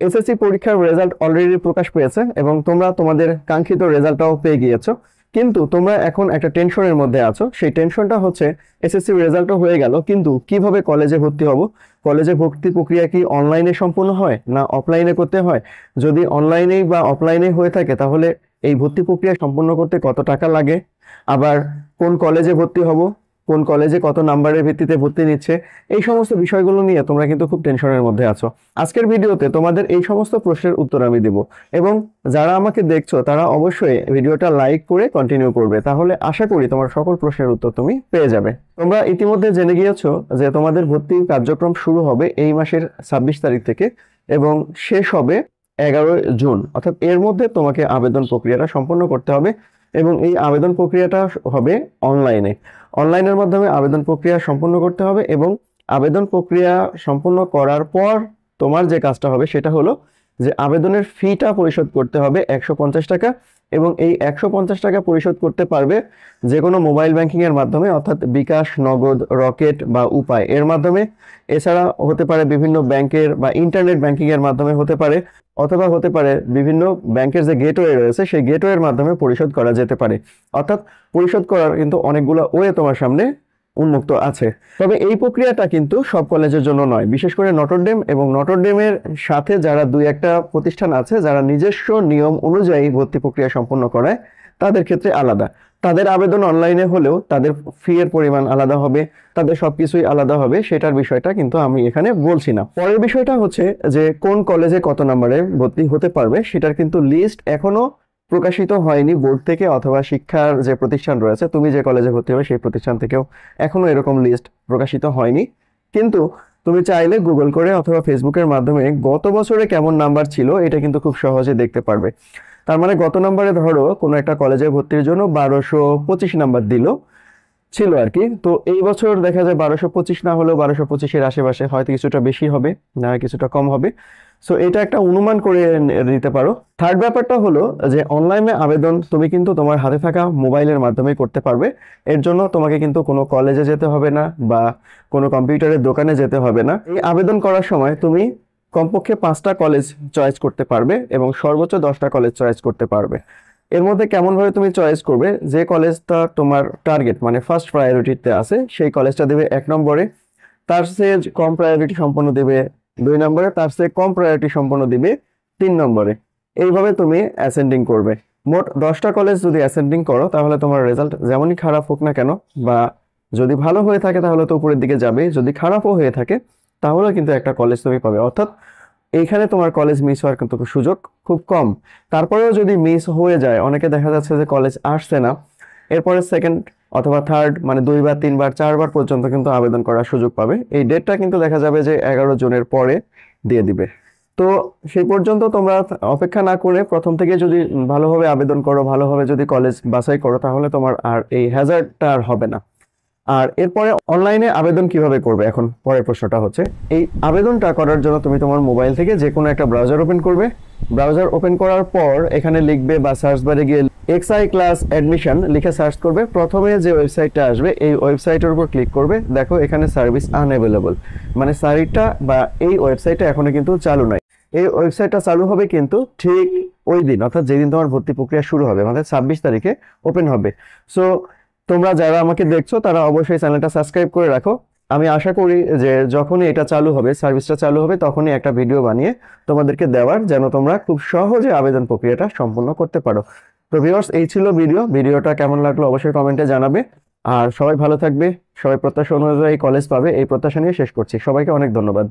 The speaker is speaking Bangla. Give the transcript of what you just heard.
এসএসসি পরীক্ষার রেজাল্ট অলরেডি প্রকাশ পেয়েছে এবং তোমরা তোমাদের কাঙ্ক্ষিত রেজাল্টটাও পেয়ে গিয়েছো, কিন্তু তোমরা এখন একটা টেনশনের মধ্যে আছো। সেই টেনশনটা হচ্ছে এসএসসি রেজাল্টও হয়ে গেল, কিন্তু কিভাবে কলেজে ভর্তি হব, কলেজে ভর্তি প্রক্রিয়া কি অনলাইনে সম্পূর্ণ হয় না অফলাইনে করতে হয়, যদি অনলাইনেই বা অফলাইনে হয়ে থাকে তাহলে এই ভর্তি প্রক্রিয়া সম্পূর্ণ করতে কত টাকা লাগে, আবার কোন কলেজে ভর্তি হব, কোন কলেজে কত নাম্বারের ভিত্তিতে ভর্তি নিচ্ছে, এই সমস্ত বিষয়গুলো নিয়ে তোমরা কিন্তু খুব টেনশনের মধ্যে আছো। আজকের ভিডিওতে তোমাদের এই সমস্ত প্রশ্নের উত্তর আমি দেব, এবং যারা আমাকে দেখছো তারা অবশ্যই ভিডিওটা লাইক করে কন্টিনিউ করবে, তাহলে আশা করি তোমার সকল প্রশ্নের উত্তর তুমি পেয়ে যাবে। তোমরা ইতিমধ্যে জেনে গিয়েছো যে তোমাদের ভর্তি কার্যক্রম শুরু হবে এই মাসের 26 তারিখ থেকে এবং শেষ হবে 11 জুন, অর্থাৎ এর মধ্যে তোমাকে আবেদন প্রক্রিয়াটা সম্পন্ন করতে হবে এবং এই আবেদন প্রক্রিয়াটা হবে অনলাইনের মাধ্যমে আবেদন প্রক্রিয়া সম্পূর্ণ করতে হবে। এবং আবেদন প্রক্রিয়া সম্পূর্ণ করার পর তোমার যে কাজটা হবে সেটা হলো যে আবেদনের ফিটা পরিশোধ করতে হবে 150 টাকা, এবং এই 150 টাকা পরিশোধ করতে পারবে যে কোনো মোবাইল ব্যাংকিং এর মাধ্যমে, অর্থাৎ বিকাশ, নগদ, রকেট বা উপায় এর মাধ্যমে। এছাড়া হতে পারে বিভিন্ন ব্যাংকের বা ইন্টারনেট ব্যাংকিং এর মাধ্যমে হতে পারে, অথবা হতে পারে বিভিন্ন ব্যাংকের যে গেটওয়ে রয়েছে সেই গেটওয়ের মাধ্যমে পরিশোধ করা যেতে পারে। অর্থাৎ পরিশোধ করার কিন্তু অনেকগুলো ওয়ে তোমার সামনে উন্মুক্ত আছে। তবে এই প্রক্রিয়াটা কিন্তু সব কলেজের জন্য নয়, বিশেষ করে নটরডেম এবং নটরডেমের সাথে যারা দুই একটা প্রতিষ্ঠান আছে যারা নিজস্ব নিয়ম অনুযায়ী ভর্তি প্রক্রিয়া সম্পন্ন করায়, তাদের ক্ষেত্রে আলাদা। তাদের আবেদন অনলাইনে হলেও তাদের ফি এর পরিমাণ আলাদা হবে, তাদের সবকিছুই আলাদা হবে, সেটার বিষয়টা কিন্তু আমি এখানে বলছি না। পরের বিষয়টা হচ্ছে যে কোন কলেজে কত নম্বরে ভর্তি হতে পারবে সেটার কিন্তু লিস্ট এখনো প্রকাশিত হয়নি বোর্ড থেকে, অথবা শিক্ষার যে প্রতিষ্ঠান রয়েছে, তুমি যে কলেজে ভর্তি হবে সেই প্রতিষ্ঠান থেকেও এখনো এরকম লিস্ট প্রকাশিত হয়নি। কিন্তু তুমি চাইলে গুগল করে অথবা ফেসবুকের মাধ্যমে গত বছরে কেমন নাম্বার ছিল এটা কিন্তু খুব সহজে দেখতে পারবে। তার মানে গত নাম্বারে ধরো কোনো একটা কলেজে ভর্তির জন্য 1225 নাম্বার ছিল আর কি, তো এই বছর দেখা যায় 1225 না হলেও 1225-এর আশেপাশে, হয়তো কিছুটা বেশি হবে না কিছুটা কম হবে। সো এটা একটা অনুমান করে নিতে পারো। থার্ড ব্যাপারটা হলো যে অনলাইনে আবেদন তুমি কিন্তু তোমার হাতে থাকা মোবাইলের মাধ্যমে করতে পারবে। এর জন্য তোমাকে কিন্তু কোনো কলেজে যেতে হবে না বা কোনো কম্পিউটারের দোকানে যেতে হবে না। এই আবেদন করার সময় তুমি কমপক্ষে 5টা কলেজ চয়েস করতে পারবে এবং সর্বোচ্চ 10টা কলেজ চয়েস করতে পারবে। এর মধ্যে কেমনভাবে তুমি চয়েস করবে, যে কলেজটা তোমার টার্গেট মানে ফার্স্ট প্রায়োরিটিতে আছে সেই কলেজটা দেবে 1 নম্বরে, তার চেয়ে কম প্রায়োরিটি সম্পন্ন দেবে 2 নম্বরে, তার চেয়ে কম প্রায়োরিটি সম্পন্ন দিবে 3 নম্বরে। এইভাবে তুমি অ্যাসেন্ডিং করবে। মোট 10টা কলেজ যদি অ্যাসেন্ডিং করো তাহলে তোমার রেজাল্ট যেমনই খারাপ হোক না কেন, বা যদি ভালো হয়ে থাকে তাহলে তো উপরের দিকে যাবে, যদি খারাপও হয়ে থাকে তাহলে কিন্তু একটা কলেজ তুমি পাবে। অর্থাৎ এইখানে তোমার কলেজ মিস হওয়ার কিন্তু সুযোগ খুব কম। তারপরেও যদি মিস হয়ে যায়, অনেকে দেখা যাচ্ছে যে কলেজ আসছে না, এরপরে সেকেন্ড অথবা থার্ড মানে 2 বার 3 বার 4 বার পর্যন্ত কিন্তু আবেদন করার সুযোগ পাবে। এই ডেটটা কিন্তু দেখা যাবে যে 11 জুনের পরে দিয়ে দিবে। তো সেই পর্যন্ত তোমরা অপেক্ষা না করে প্রথম থেকে যদি ভালোভাবে আবেদন করো, ভালোভাবে যদি কলেজ বাছাই করো, তাহলে তোমার আর এই হ্যাজার্ডটা আর হবে না। আর এরপরে অনলাইনে আবেদন কিভাবে করবে, এখন পরের প্রশ্নটা হচ্ছে এই আবেদনটা করার জন্য তুমি তোমার মোবাইল থেকে যে কোনো একটা ব্রাউজার ওপেন করবে। ব্রাউজার ওপেন করার পর এখানে লিখবে বা সার্চ বারে গিয়ে এক্সআই ক্লাস অ্যাডমিশন লিখে সার্চ করবে। প্রথমে যে ওয়েবসাইটটা আসবে এই ওয়েবসাইটের উপর ক্লিক করবে। দেখো এখানে সার্ভিস আনঅ্যাভেলেবল, মানে সাইটটা বা এই ওয়েবসাইটটা এখনো কিন্তু চালু নাই। এই ওয়েবসাইটটা চালু হবে কিন্তু ঠিক ওই দিন, অর্থাৎ যেদিন তোমার ভর্তি প্রক্রিয়া শুরু হবে, মানে 26 তারিখে ওপেন হবে। সো তোমরা যারা আমাকে দেখছো তারা অবশ্যই চ্যানেলটা সাবস্ক্রাইব করে রাখো। আমি আশা করি যে যখনই এটা চালু হবে, সার্ভিসটা চালু হবে, তখনই একটা ভিডিও বানিয়ে তোমাদেরকে দেওয়ার, যেন তোমরা খুব সহজে আবেদন প্রক্রিয়াটা সম্পূর্ণ করতে পারো। তো ভিউয়ার্স, এই ছিল ভিডিওটা কেমন লাগলো অবশ্যই কমেন্টে জানাবে। আর সবাই ভালো থাকবে, সবাই প্রত্যাশা অনুযায়ী কলেজ পাবে, এই প্রত্যাশা নিয়ে শেষ করছি। সবাইকে অনেক ধন্যবাদ।